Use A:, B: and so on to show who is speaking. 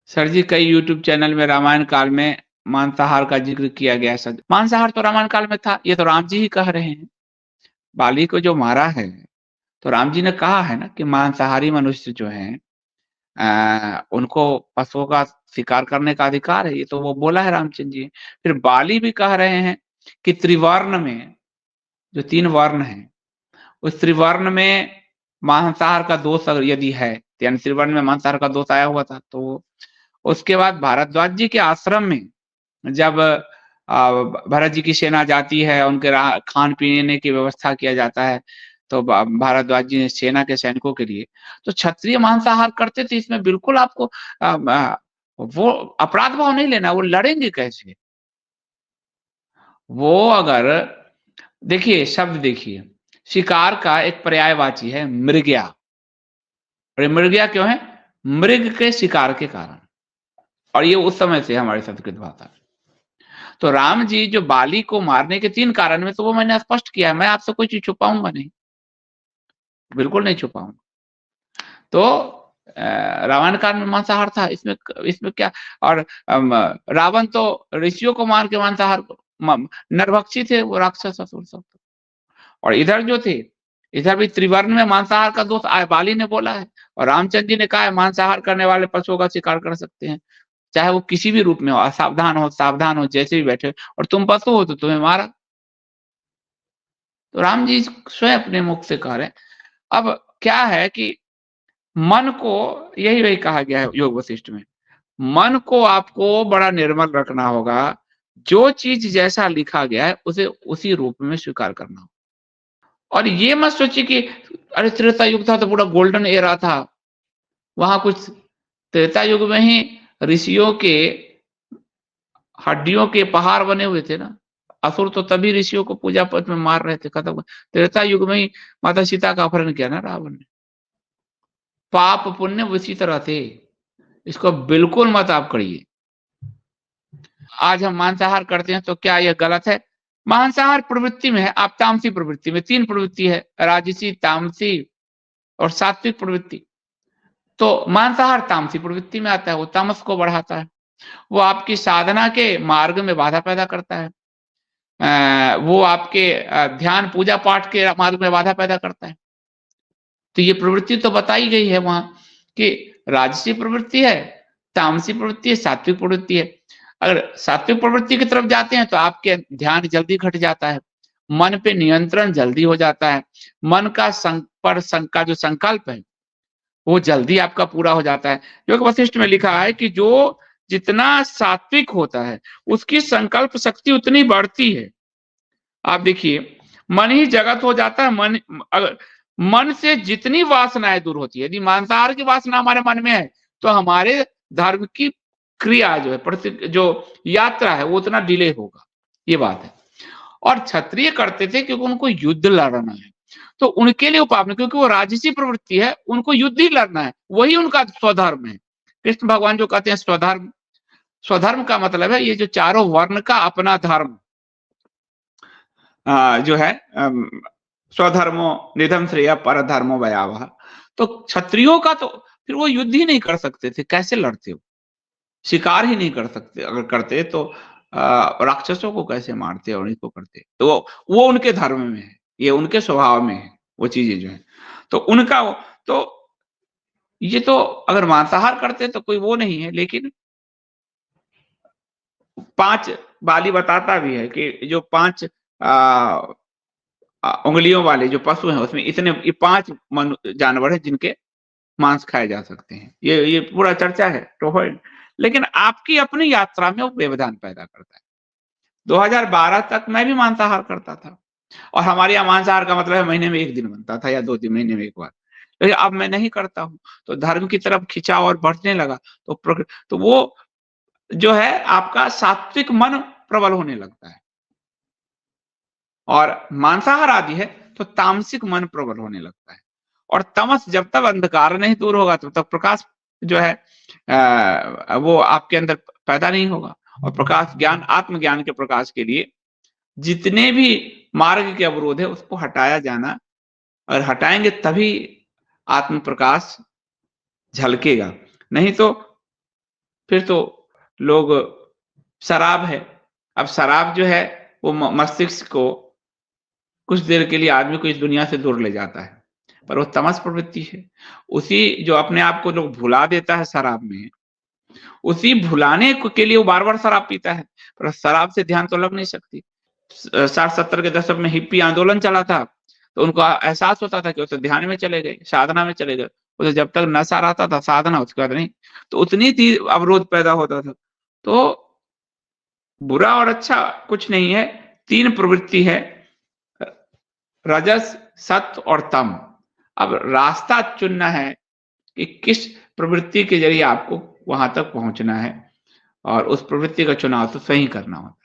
A: Sir जी, कई YouTube channel में रामायण काल में मांसाहार का ज़िक्र किया गया है सर। मांसाहार तो रामायण काल में था, ये तो राम जी ही कह रहे हैं। बाली को जो मारा है, तो राम जी ने कहा है ना कि मांसाहारी मनुष्य जो हैं उनको पशुओं का शिकार करने का अधिकार है, ये तो वो बोला है रामचंद्र जी। फिर बाली भी कह रहे हैं कि त्रिवर्ण में, जो 3 वर्ण हैं, उस त्रिवर्ण में मांसाहार का दोष अगर यदि है, यानी त्रिवर्ण में मांसाहार का दोष आया हुआ था, तो उसके बाद भारद्वाज जी के आश्रम में जब भरत जी की सेना जाती है, उनके खान-पीने की व्यवस्था किया जाता है, तो भारद्वाज जी ने सेना के सैनिकों के लिए, तो क्षत्रिय मांसाहार करते थे, इसमें बिल्कुल आपको वो अपराध भाव नहीं लेना, वो लड़ेंगे कैसे? वो अगर देखिए, शब्द देखिए, शिकार का एक पर्यायवाची है मृगया, और ये मृगया क्यों है? मृग के शिकार के कारण, और ये उस समय से हमारी संस्कृत भाषा। तो राम जी जो बाली को मारने के 3 कारण में, तो वो मैंने स्पष्ट किया है, मैं आपसे कोई चीज़ छुपाऊँगा नहीं, बिल्कुल नहीं छुपाऊँगा। तो रामायण काल में मांसाहार था, इसमें इसमें क्या? और रावण तो ऋषियों को मार के मांसाहार नरभक्षी थे वो राक्षस असुर सब। और इधर जो थे, इधर भी त्रिवर्ण में मांसाहार का दोष बाली ने बोला है, और रामचंद्र जी ने कहा है मांसाहार करने वाले पशुओं का शिकार कर सकते हैं, चाहे वो किसी भी रूप में हो, असावधान हो, सावधान हो, जैसे भी बैठे, और तुम पशु हो तो तुम्हें मारा। तो राम जी स्वयं अपने मुख से कह रहे हैं। अब क्या है कि मन को, यही वही कहा गया है योग वशिष्ठ में, मन को आपको बड़ा निर्मल रखना होगा। जो चीज़ जैसा लिखा गया है, उसे उसी रूप में स्वीकार करना होगा। और ये मत सोचिए कि अरे त्रेता युग था तो पूरा गोल्डन एरा था। वहाँ कुछ त्रेता युग में ही ऋषियों के हड्डियों के पहाड़ बने हुए थे ना। असुर तो तभी ऋषियों को पूजा पाठ में मार रहे थे, खत्म। त्रेता युग में ही माता सीता का अपहरण किया ना रावण ने। पाप पुण्य उसी तरह थे, इसको बिल्कुल मत आप करिए। आज हम मांसाहार करते हैं तो क्या यह गलत है? मांसाहार प्रवृत्ति में है, आप तामसी प्रवृत्ति में, 3 प्रवृत्ति है, राजसी, तामसी और सात्विक प्रवृत्ति। तो मांसाहार तामसी प्रवृत्ति में आता है, वो तामस को बढ़ाता है, वो आपकी साधना के मार्ग में बाधा पैदा करता है। वो आपके ध्यान पूजा पाठ के मार्ग में बाधा पैदा करता है। तो ये प्रवृत्ति तो बताई गई है वहां कि राजसी प्रवृत्ति है, तामसी प्रवृत्ति है, सात्विक प्रवृत्ति है। अगर सात्विक प्रवृत्ति की तरफ जाते हैं तो आपके ध्यान जल्दी घट जाता है, मन पे नियंत्रण जल्दी हो जाता है, मन का का जो संकल्प है वो जल्दी आपका पूरा हो जाता है। योग वशिष्ठ में लिखा है कि जो जितना सात्विक होता है उसकी संकल्प शक्ति उतनी बढ़ती है। आप देखिए, मन ही जगत हो जाता है। मन अगर मन से जितनी वासनाएं दूर होती है, यदि मांसाहार की वासना हमारे मन में है तो हमारे धर्म की क्रिया जो है, जो यात्रा है, वो उतना डिले होगा। ये बात है। और क्षत्रिय करते थे क्योंकि उनको युद्ध लड़ना है, तो उनके लिए उपाय, क्योंकि वो राजसी प्रवृत्ति है, उनको युद्ध ही लड़ना है, वही उनका स्वधर्म है। कृष्ण भगवान जो कहते हैं स्वधर्म, स्वधर्म का मतलब है ये जो चारों वर्ण का अपना धर्म जो है, स्वधर्मो निधम श्रेय पर धर्मो भयावह। तो क्षत्रियों का तो फिर वो युद्ध ही नहीं कर सकते थे, कैसे लड़ते हो? शिकार ही नहीं कर सकते, अगर करते तो राक्षसों को कैसे मारते और इनको करते? तो वो उनके धर्म में है, ये उनके स्वभाव में है, वो चीजें जो है। तो उनका तो ये तो अगर मांसाहार करते तो कोई वो नहीं है, लेकिन 5 बाली बताता भी है कि जो 5 उंगलियों वाले जो पशु हैं उसमें इतने, ये 5 जानवर हैं जिनके मांस खाए जा सकते हैं। ये पूरा चर्चा है तो है, लेकिन आपकी अपनी यात्रा में वो व्यवधान पैदा करता है। 2012 तक मैं भी मांसाहार करता था, और हमारे यहाँ मांसाहार का मतलब है महीने में 1 दिन बनता था या 2 दिन, महीने में 1 बार। लेकिन अब मैं नहीं करता हूँ, तो धर्म की तरफ खिंचाव और बढ़ने लगा, तो वो जो है आपका सात्विक मन प्रबल होने लगता है, और मांसाहार आदि है तो तामसिक मन प्रबल होने लगता है। और तमस, जब तक अंधकार नहीं दूर होगा तब तक प्रकाश जो है वो आपके अंदर पैदा नहीं होगा। और प्रकाश ज्ञान, आत्मज्ञान के प्रकाश के लिए जितने भी मार्ग के अवरोध है उसको हटाया जाना, और हटाएंगे तभी आत्म प्रकाश झलकेगा। नहीं तो फिर तो लोग शराब है। अब शराब जो है वो मस्तिष्क को कुछ देर के लिए आदमी को इस दुनिया से दूर ले जाता है, पर वो तमस प्रवृत्ति है। उसी जो अपने आप को लोग भुला देता है शराब में, उसी भुलाने के लिए वो बार-बार शराब पीता है, पर शराब से ध्यान तो लग नहीं सकती। 60-70 के दशक में हिप्पी आंदोलन चला था, तो उनको एहसास होता था कि वो तो ध्यान में चले गए, साधना में चले गए। वो तो जब तक नशा रहता था साधना, उसके बाद नहीं। तो उतनी ती अवरोध पैदा होता था। तो बुरा और अच्छा कुछ नहीं है, 3 प्रवृत्ति है, रजस, सत्व और तम। अब रास्ता चुनना है कि किस प्रवृत्ति के ज़रिए आपको वहाँ तक पहुँचना है, और उस प्रवृत्ति का चुनाव तो स्वयं करना होता है।